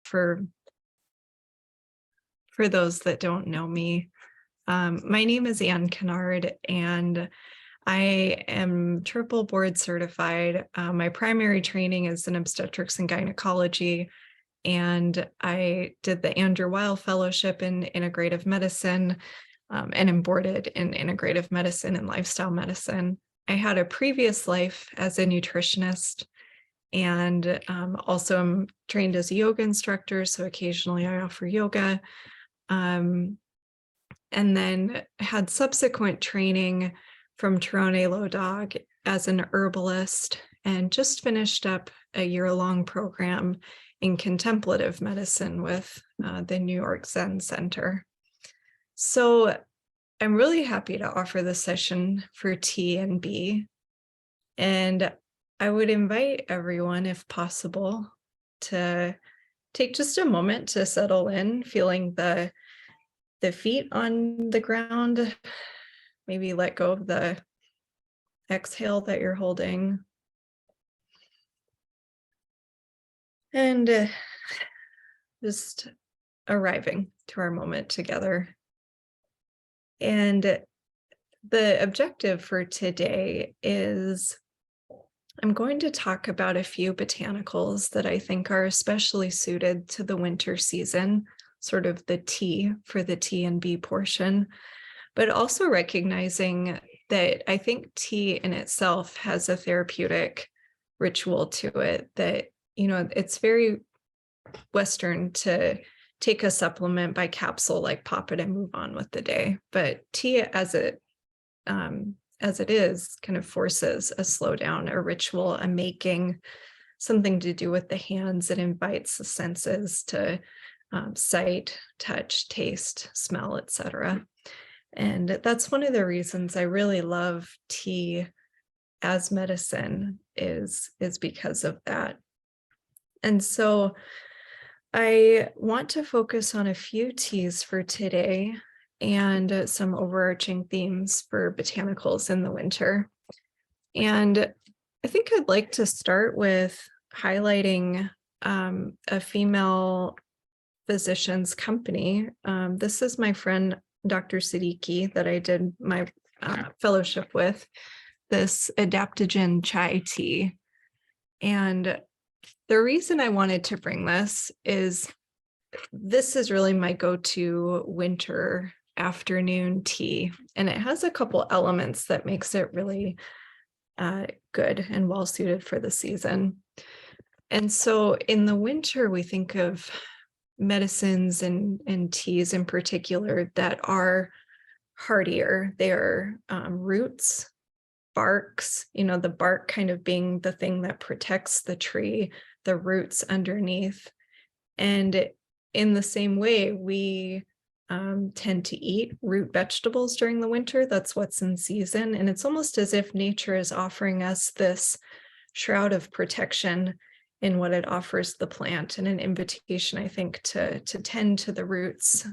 for those that don't know me. My name is Kennard, and I am triple board certified. My primary training is in obstetrics and gynecology, and I did the Andrew Weil Fellowship in Integrative Medicine, and am boarded in Integrative Medicine and Lifestyle Medicine. I had a previous life as a nutritionist, and also I'm trained as a yoga instructor, so occasionally I offer yoga. And then had subsequent training from Tyrone Low Dog as an herbalist, and just finished up a year-long program in contemplative medicine with the New York Zen Center. So I'm really happy to offer this session for T and B. And I would invite everyone, if possible, to take just a moment to settle in, feeling the feet on the ground. Maybe let go of the exhale that you're holding. And just arriving to our moment together. And the objective for today is I'm going to talk about a few botanicals that I think are especially suited to the winter season, sort of the T for the T and B portion, but also recognizing that I think tea in itself has a therapeutic ritual to it that, you know, it's very Western to take a supplement by capsule, like pop it and move on with the day. But tea as it is kind of forces a slowdown, a ritual, a making, something to do with the hands. It invites the senses to sight, touch, taste, smell, etc. And that's one of the reasons I really love tea as medicine is because of that. And so I want to focus on a few teas for today and some overarching themes for botanicals in the winter. And I think I'd like to start with highlighting a female physician's company. This is my friend, Dr. Siddiqui, that I did my fellowship with, this adaptogen chai tea. And the reason I wanted to bring this is really my go-to winter afternoon tea. And it has a couple elements that makes it really good and well suited for the season. And so in the winter, we think of medicines and teas in particular that are hardier. They are roots, barks, you know, the bark kind of being the thing that protects the tree, the roots underneath. And in the same way, we tend to eat root vegetables during the winter. That's what's in season. And it's almost as if nature is offering us this shroud of protection in what it offers the plant, and an invitation, I think, to tend to the roots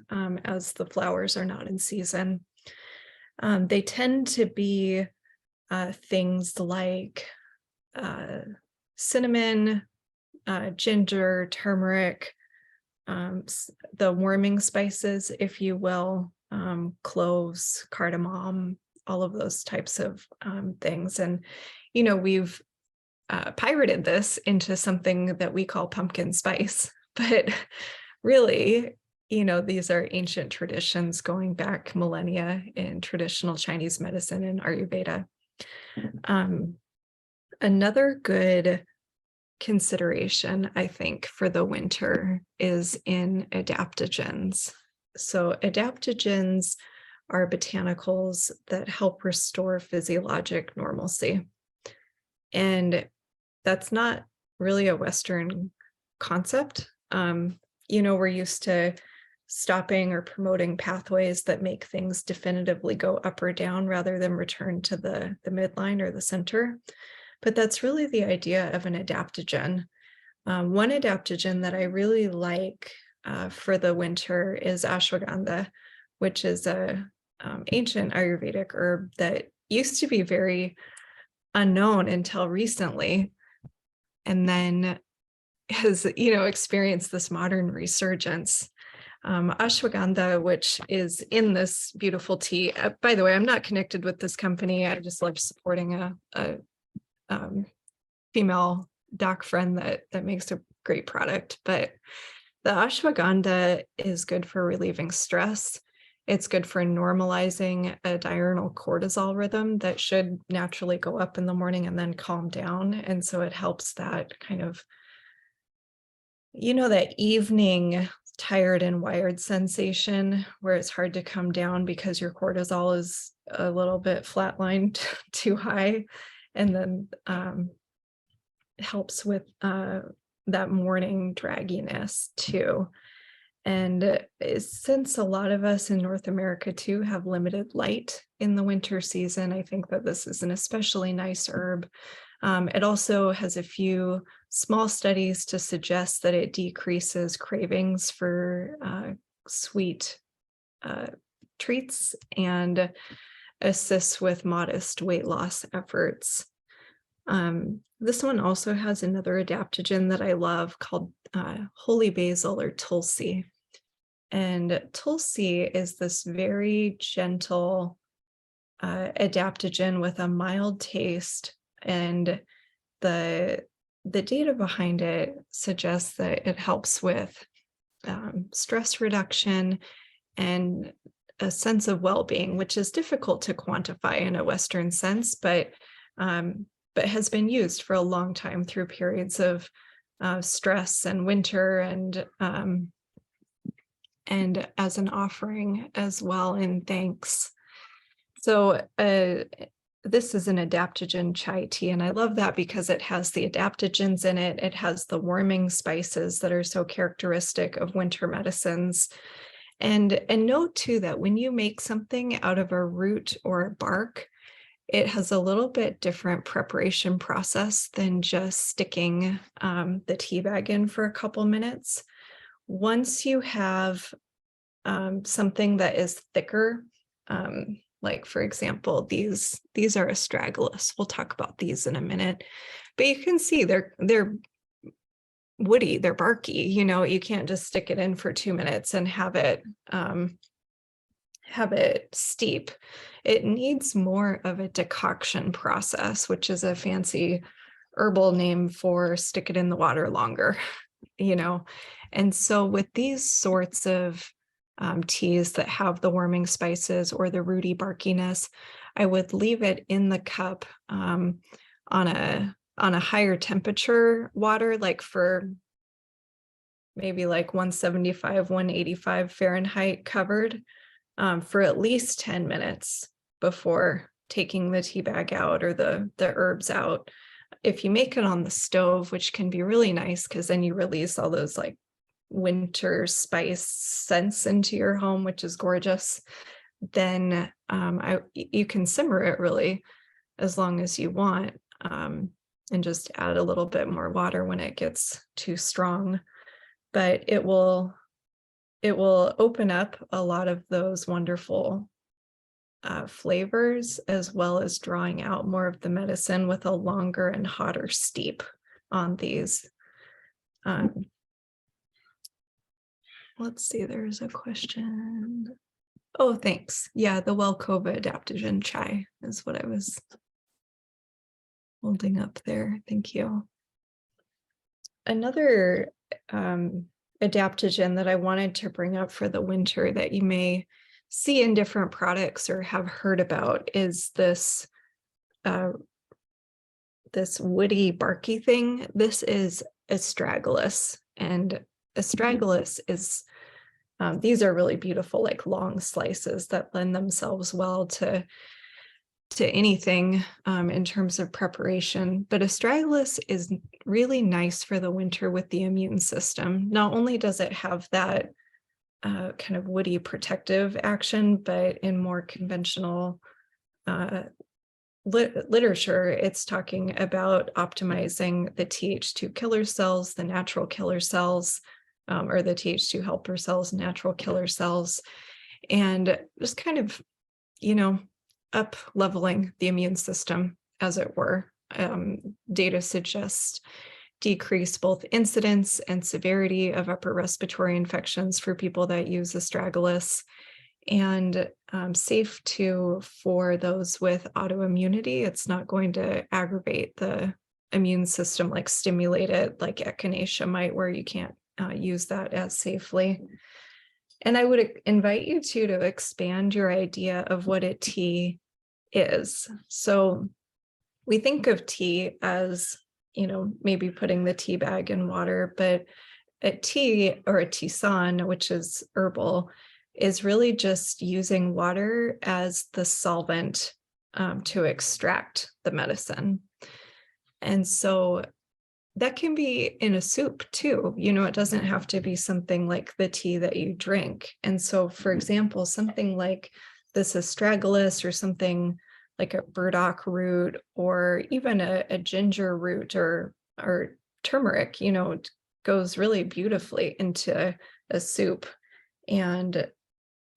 as the flowers are not in season. They tend to be things like cinnamon, ginger, turmeric, the warming spices, if you will, cloves, cardamom, all of those types of things. And, you know, we've pirated this into something that we call pumpkin spice, but really, you know, these are ancient traditions going back millennia in traditional Chinese medicine and Ayurveda. Another good consideration, I think, for the winter is in adaptogens. So adaptogens are botanicals that help restore physiologic normalcy. And that's not really a Western concept. You know, we're used to stopping or promoting pathways that make things definitively go up or down rather than return to the midline or the center. But that's really the idea of an adaptogen. One adaptogen that I really like for the winter is ashwagandha, which is a ancient Ayurvedic herb that used to be very unknown until recently. And then has, experienced this modern resurgence. Ashwagandha, which is in this beautiful tea. By the way, I'm not connected with this company. I just love supporting a female doc friend that makes a great product. But the ashwagandha is good for relieving stress. It's good for normalizing a diurnal cortisol rhythm that should naturally go up in the morning and then calm down. And so it helps that kind of, that evening tired and wired sensation where it's hard to come down because your cortisol is a little bit flatlined too high. And then helps with that morning dragginess too. And since a lot of us in North America too have limited light in the winter season, I think that this is an especially nice herb. It also has a few small studies to suggest that it decreases cravings for sweet treats and assists with modest weight loss efforts. This one also has another adaptogen that I love called holy basil or tulsi. And tulsi is this very gentle adaptogen with a mild taste, and the data behind it suggests that it helps with stress reduction and a sense of well-being, which is difficult to quantify in a Western sense, but has been used for a long time through periods of stress and winter, and as an offering as well in thanks. So this is an adaptogen chai tea, and I love that because it has the adaptogens in it. It has the warming spices that are so characteristic of winter medicines. And note too that when you make something out of a root or a bark, it has a little bit different preparation process than just sticking the tea bag in for a couple minutes. Once you have something that is thicker, like for example, these are astragalus. We'll talk about these in a minute, but you can see they're woody, they're barky. You can't just stick it in for 2 minutes and have it steep. It needs more of a decoction process, which is a fancy herbal name for stick it in the water longer, And so with these sorts of teas that have the warming spices or the rooty barkiness, I would leave it in the cup on a higher temperature water, like for maybe like 175, 185 Fahrenheit covered, for at least 10 minutes before taking the tea bag out or the herbs out. If you make it on the stove, which can be really nice because then you release all those like winter spice scents into your home, which is gorgeous, then you can simmer it really as long as you want, and just add a little bit more water when it gets too strong. But it will open up a lot of those wonderful flavors, as well as drawing out more of the medicine with a longer and hotter steep on these. Let's see, there's a question. Oh, thanks. Yeah, the Welkova adaptogen chai is what I was holding up there. Thank you. Another adaptogen that I wanted to bring up for the winter that you may see in different products or have heard about is this woody barky thing. This is astragalus, and astragalus is these are really beautiful, like long slices that lend themselves well to anything in terms of preparation. But astragalus is really nice for the winter with the immune system. Not only does it have that kind of woody protective action, but in more conventional literature, it's talking about optimizing the Th2 killer cells, the natural killer cells, or the Th2 helper cells, natural killer cells, and just kind of, up leveling the immune system, as it were. Data suggests decrease both incidence and severity of upper respiratory infections for people that use astragalus, and safe too for those with autoimmunity. It's not going to aggravate the immune system, like stimulate it like echinacea might, where you can't use that as safely. And I would invite you to expand your idea of what a tea is. So we think of tea as, maybe putting the tea bag in water, but a tea, or a tisane, which is herbal, is really just using water as the solvent to extract the medicine. And so that can be in a soup too. It doesn't have to be something like the tea that you drink. And so, for example, something like this astragalus, or something like a burdock root, or even a ginger root, or turmeric, goes really beautifully into a soup. And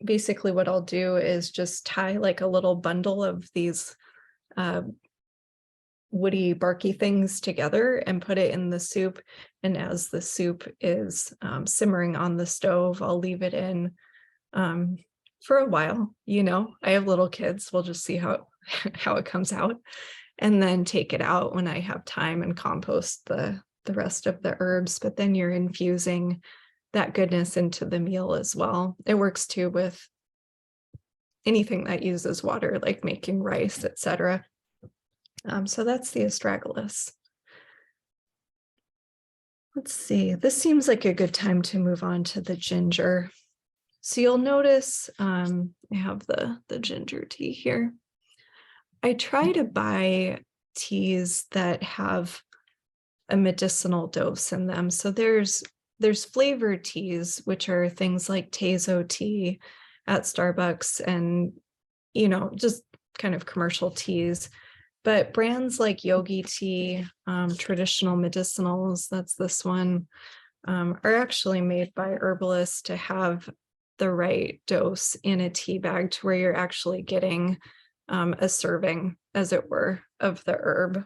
basically what I'll do is just tie like a little bundle of these woody, barky things together and put it in the soup. And as the soup is simmering on the stove, I'll leave it in for a while. I have little kids. We'll just see how it comes out, and then take it out when I have time and compost the rest of the herbs. But then you're infusing that goodness into the meal as well. It works too with anything that uses water, like making rice, etc. So that's the astragalus. Let's see, this seems like a good time to move on to the ginger. So you'll notice I have the ginger tea here. I try to buy teas that have a medicinal dose in them. So there's flavored teas, which are things like Tezo tea at Starbucks, and just kind of commercial teas. But brands like Yogi Tea, Traditional Medicinals, that's this one, are actually made by herbalists to have the right dose in a tea bag, to where you're actually getting a serving, as it were, of the herb.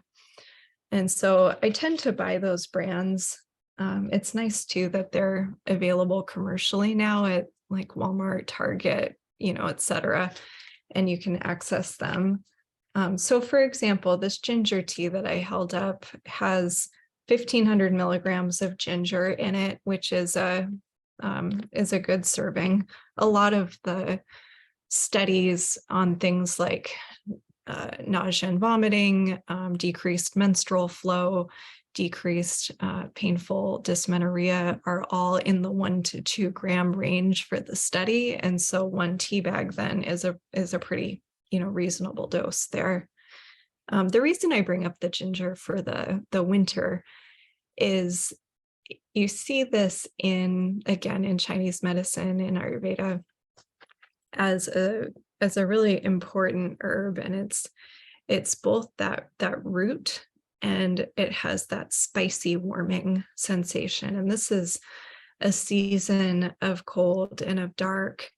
And so I tend to buy those brands. It's nice too that they're available commercially now at like Walmart, Target, etc., and you can access them. So for example, this ginger tea that I held up has 1,500 milligrams of ginger in it, which is a good serving. A lot of the studies on things like nausea and vomiting, decreased menstrual flow, decreased painful dysmenorrhea are all in the 1 to 2 gram range for the study. And so one tea bag then is a pretty reasonable dose there. The reason I bring up the ginger for the winter is you see this again in Chinese medicine, in Ayurveda, as a really important herb, and it's both that root, and it has that spicy warming sensation. And this is a season of cold and of dark,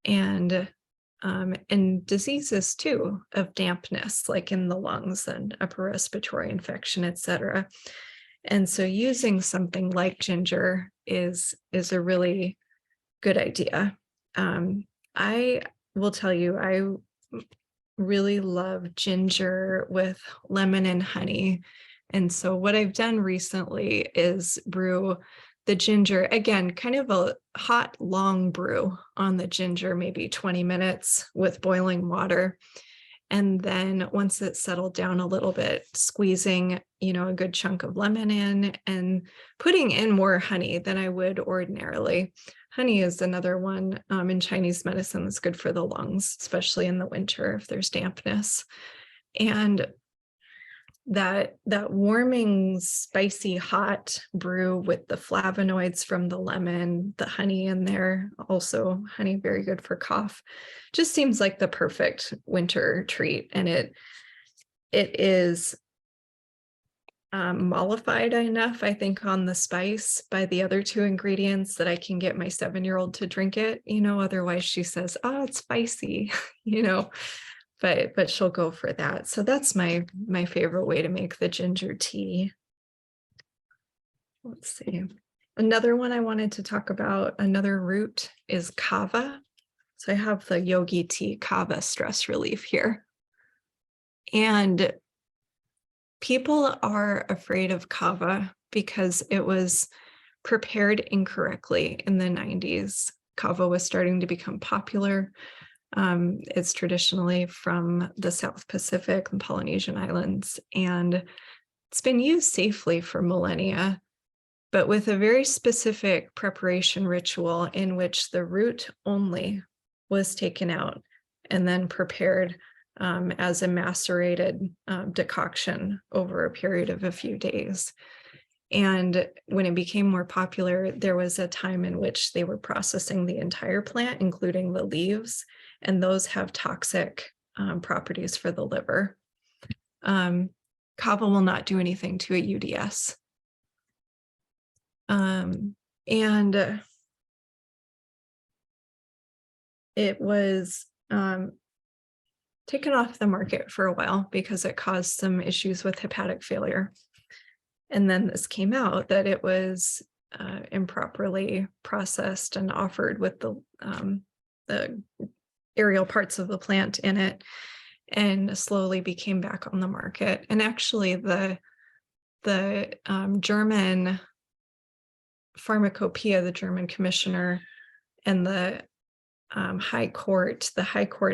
and diseases too, of dampness, like in the lungs and upper respiratory infection, etc. And so using something like ginger is a really good idea. I will tell you, I really love ginger with lemon and honey. And so what I've done recently is brew the ginger, again, kind of a hot, long brew on the ginger, maybe 20 minutes with boiling water. And then once it's settled down a little bit, squeezing, a good chunk of lemon in, and putting in more honey than I would ordinarily. Honey is another one in Chinese medicine that's good for the lungs, especially in the winter if there's dampness. And that warming, spicy, hot brew with the flavonoids from the lemon, the honey in there, also honey, very good for cough, just seems like the perfect winter treat. And it is mollified enough, I think, on the spice by the other 2 ingredients that I can get my 7-year-old to drink it. Otherwise she says, oh, it's spicy, but she'll go for that. So that's my favorite way to make the ginger tea. let's see. Another one I wanted to talk about, another root, is kava. So I have the yogi tea kava stress relief here. And people are afraid of kava because it was prepared incorrectly in the 90s. Kava was starting to become popular. It's traditionally from the South Pacific and Polynesian islands, and it's been used safely for millennia, but with a very specific preparation ritual in which the root only was taken out and then prepared as a macerated decoction over a period of a few days. And when it became more popular, there was a time in which they were processing the entire plant, including the leaves, and those have toxic properties for the liver. Kava will not do anything to a UDS. And it was taken off the market for a while because it caused some issues with hepatic failure. And then this came out that it was improperly processed and offered with the aerial parts of the plant in it, and slowly became back on the market. And actually the German pharmacopoeia, the German commissioner, and the high court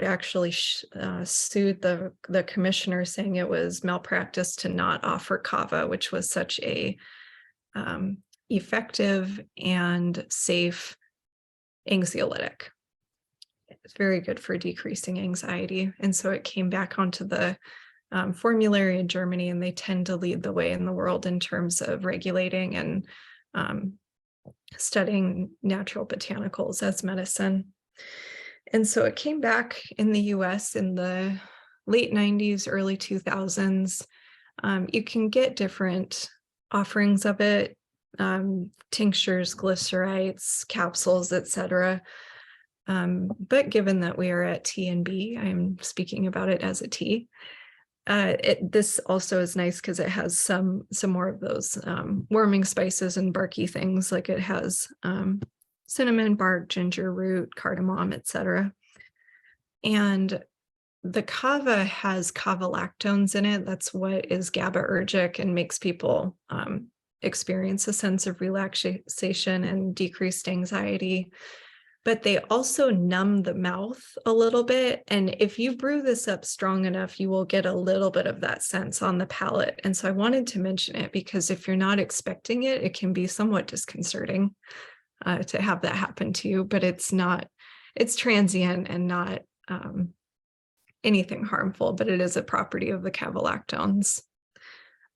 actually sued the commissioner, saying it was malpractice to not offer kava, which was such a effective and safe anxiolytic. It's very good for decreasing anxiety. And so it came back onto the formulary in Germany, and they tend to lead the way in the world in terms of regulating and studying natural botanicals as medicine. And so it came back in the US in the late 90s, early 2000s. You can get different offerings of it, tinctures, glycerites, capsules, etc. But given that we are at T&B, I'm speaking about it as a tea. This also is nice because it has some more of those warming spices and barky things, like it has cinnamon bark, ginger root, cardamom, etc. And the kava has kavalactones in it. That's what is GABAergic and makes people experience a sense of relaxation and decreased anxiety. But they also numb the mouth a little bit. And if you brew this up strong enough, you will get a little bit of that sense on the palate. And so I wanted to mention it because if you're not expecting it, it can be somewhat disconcerting to have that happen to you, but it's transient and not anything harmful, but it is a property of the cavalactones.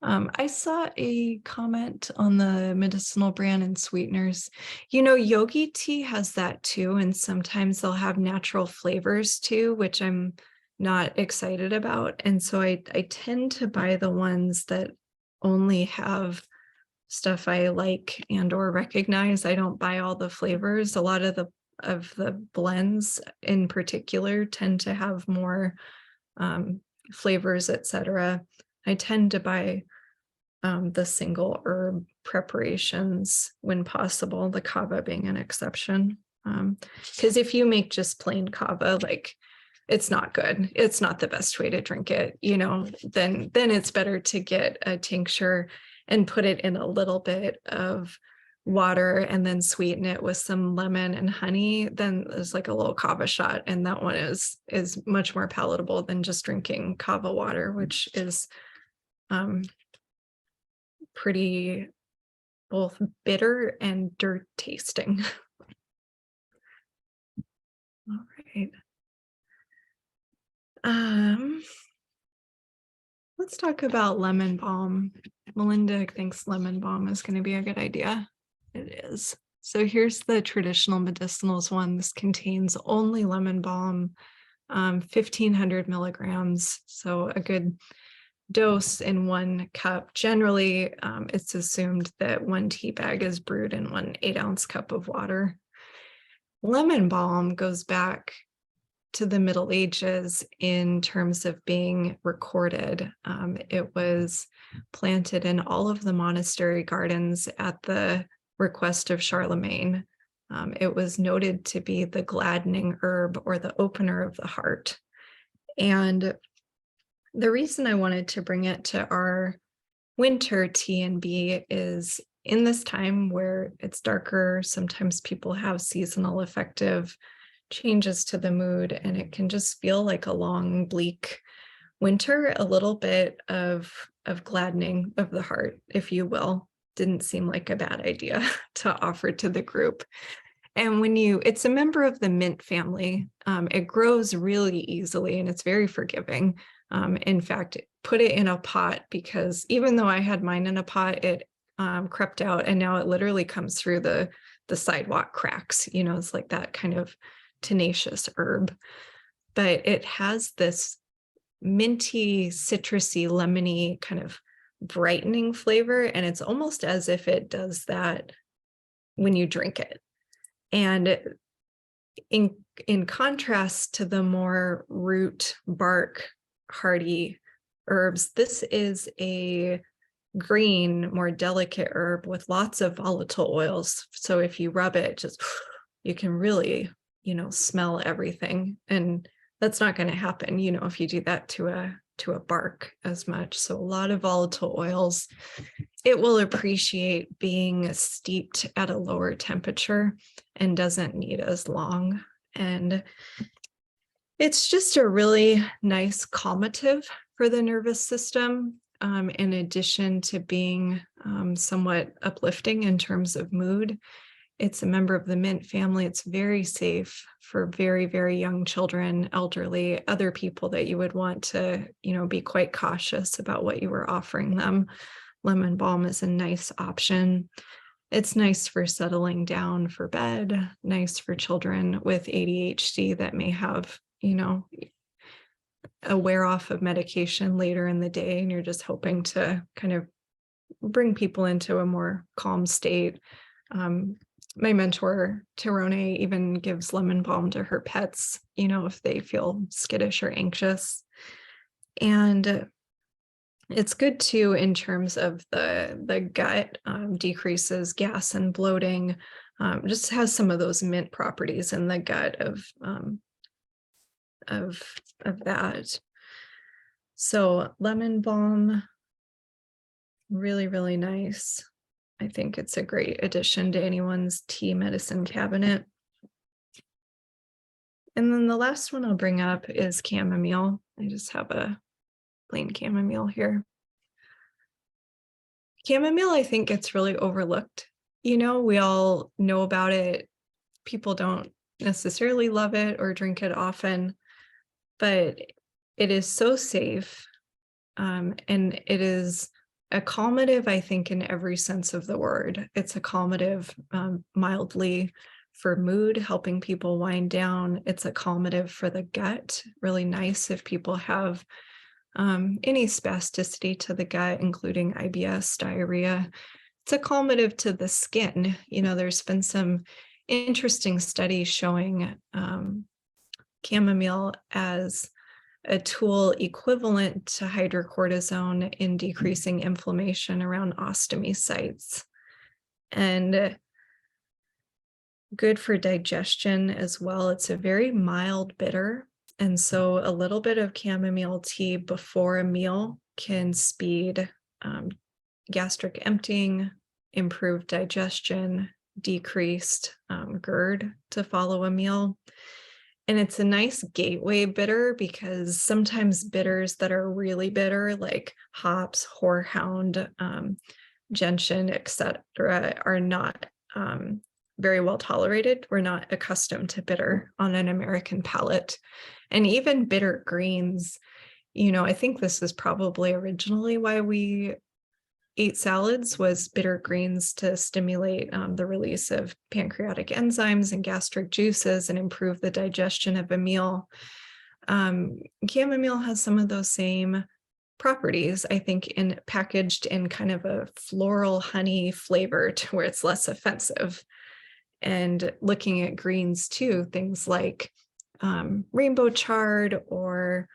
I saw a comment on the medicinal brand and sweeteners. Yogi tea has that too, and sometimes they'll have natural flavors too, which I'm not excited about. And so I tend to buy the ones that only have stuff I like and or recognize. I don't buy all the flavors. A lot of the blends in particular tend to have more flavors, etc. I tend to buy the single herb preparations when possible, the kava being an exception. Because if you make just plain kava, like, it's not good. It's not the best way to drink it, then it's better to get a tincture and put it in a little bit of water and then sweeten it with some lemon and honey. Then there's like a little kava shot, and that one is much more palatable than just drinking kava water, which is pretty both bitter and dirt tasting. All right. Let's talk about lemon balm. Melinda thinks lemon balm is going to be a good idea. It is. So here's the traditional medicinals one. This contains only lemon balm, 1,500 milligrams. So a good dose in 1 cup. Generally, it's assumed that 1 tea bag is brewed in 1 8-ounce cup of water. Lemon balm goes back to the Middle Ages in terms of being recorded. It was planted in all of the monastery gardens at the request of Charlemagne. It was noted to be the gladdening herb or the opener of the heart. And the reason I wanted to bring it to our winter T&B is in this time where it's darker, sometimes people have seasonal affective changes to the mood, and it can just feel like a long, bleak winter. A little bit of gladdening of the heart, if you will, didn't seem like a bad idea to offer to the group. And it's a member of the mint family. It grows really easily and it's very forgiving. In fact, put it in a pot, because even though I had mine in a pot, it crept out, and now it literally comes through the sidewalk cracks. It's like that kind of tenacious herb. But it has this minty, citrusy, lemony kind of brightening flavor, and it's almost as if it does that when you drink it. And in contrast to the more root, bark, hardy herbs, this is a green, more delicate herb with lots of volatile oils. So if you rub it, you can really, smell everything. And that's not going to happen, if you do that to a bark as much. So a lot of volatile oils. It will appreciate being steeped at a lower temperature and doesn't need as long. And it's just a really nice calmative for the nervous system, in addition to being somewhat uplifting in terms of mood. It's a member of the mint family. It's very safe for very, very young children, elderly, other people that you would want to, be quite cautious about what you were offering them. Lemon balm is a nice option. It's nice for settling down for bed, nice for children with ADHD that may have, a wear off of medication later in the day, and you're just hoping to kind of bring people into a more calm state. My mentor, Tirone, even gives lemon balm to her pets, if they feel skittish or anxious. And it's good too in terms of the gut, decreases gas and bloating, just has some of those mint properties in the gut of that. So lemon balm, really, really nice. I think it's a great addition to anyone's tea medicine cabinet. And then the last one I'll bring up is chamomile. I just have a plain chamomile here. Chamomile, I think, gets really overlooked. We all know about it. People don't necessarily love it or drink it often, but it is so safe. And it is a calmative, I think, in every sense of the word. It's a calmative mildly for mood, helping people wind down. It's a calmative for the gut, really nice if people have any spasticity to the gut, including IBS, diarrhea. It's a calmative to the skin. There's been some interesting studies showing chamomile as a tool equivalent to hydrocortisone in decreasing inflammation around ostomy sites, and good for digestion as well. It's a very mild bitter, and so a little bit of chamomile tea before a meal can speed gastric emptying, improve digestion, decreased GERD to follow a meal. And it's a nice gateway bitter, because sometimes bitters that are really bitter, like hops, horehound, gentian, etc., are not very well tolerated. We're not accustomed to bitter on an American palate. And even bitter greens, I think this is probably originally why we ate salads, was bitter greens to stimulate the release of pancreatic enzymes and gastric juices and improve the digestion of a meal. Chamomile has some of those same properties, I think, packaged in kind of a floral honey flavor to where it's less offensive. And looking at greens too, things like rainbow chard or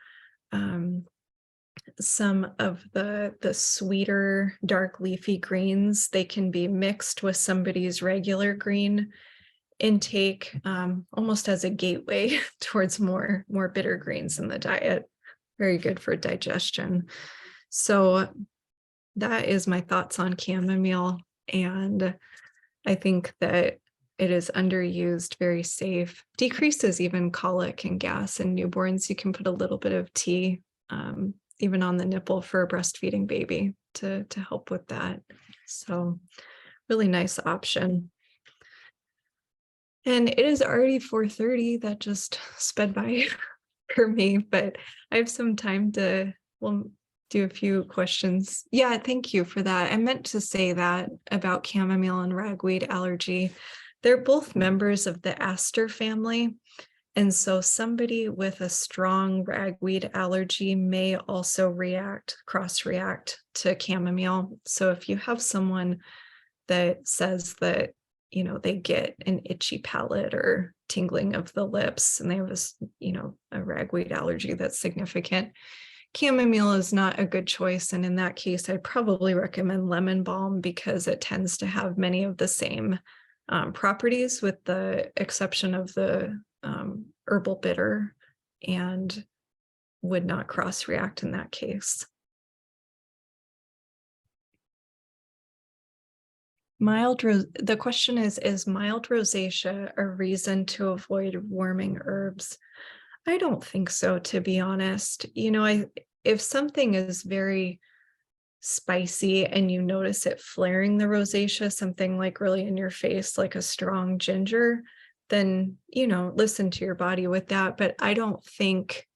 some of the sweeter dark leafy greens. They can be mixed with somebody's regular green intake, almost as a gateway towards more bitter greens in the diet. Very good for digestion. So that is my thoughts on chamomile, and I think that it is underused, very safe, decreases even colic and gas in newborns. You can put a little bit of tea even on the nipple for a breastfeeding baby to help with that. So really nice option. And it is already 4:30. That just sped by for me, but I have some time to do a few questions. Yeah, thank you for that. I meant to say that about chamomile and ragweed allergy. They're both members of the aster family. And so somebody with a strong ragweed allergy may also cross-react to chamomile. So if you have someone that says that, they get an itchy palate or tingling of the lips and they have a ragweed allergy that's significant, chamomile is not a good choice. And in that case, I'd probably recommend lemon balm because it tends to have many of the same properties, with the exception of the herbal bitter, and would not cross-react in that case. The question is mild rosacea a reason to avoid warming herbs? I don't think so, to be honest. If something is very spicy and you notice it flaring the rosacea, something like really in your face, like a strong ginger, then, listen to your body with that. But I don't think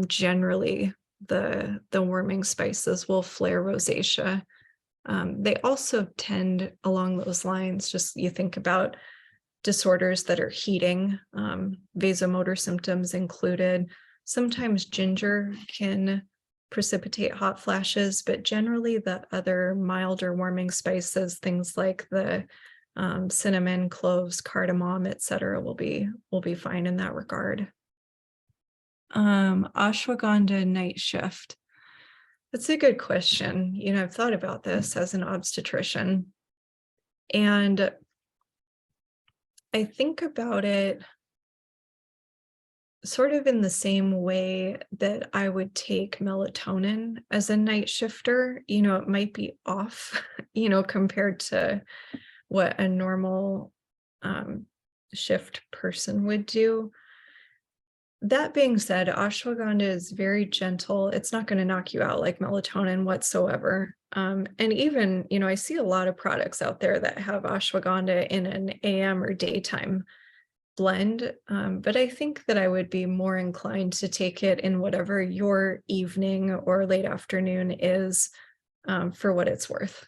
generally the warming spices will flare rosacea. They also tend along those lines, just you think about disorders that are heating, vasomotor symptoms included. Sometimes ginger can precipitate hot flashes, but generally the other milder warming spices, things like the cinnamon, cloves, cardamom, etc., will be fine in that regard. Ashwagandha night shift. That's a good question. I've thought about this as an obstetrician, and I think about it sort of in the same way that I would take melatonin as a night shifter. It might be off, compared to what a normal shift person would do. That being said, ashwagandha is very gentle. It's not going to knock you out like melatonin whatsoever. And even, I see a lot of products out there that have ashwagandha in an AM or daytime blend. But I think that I would be more inclined to take it in whatever your evening or late afternoon is, for what it's worth.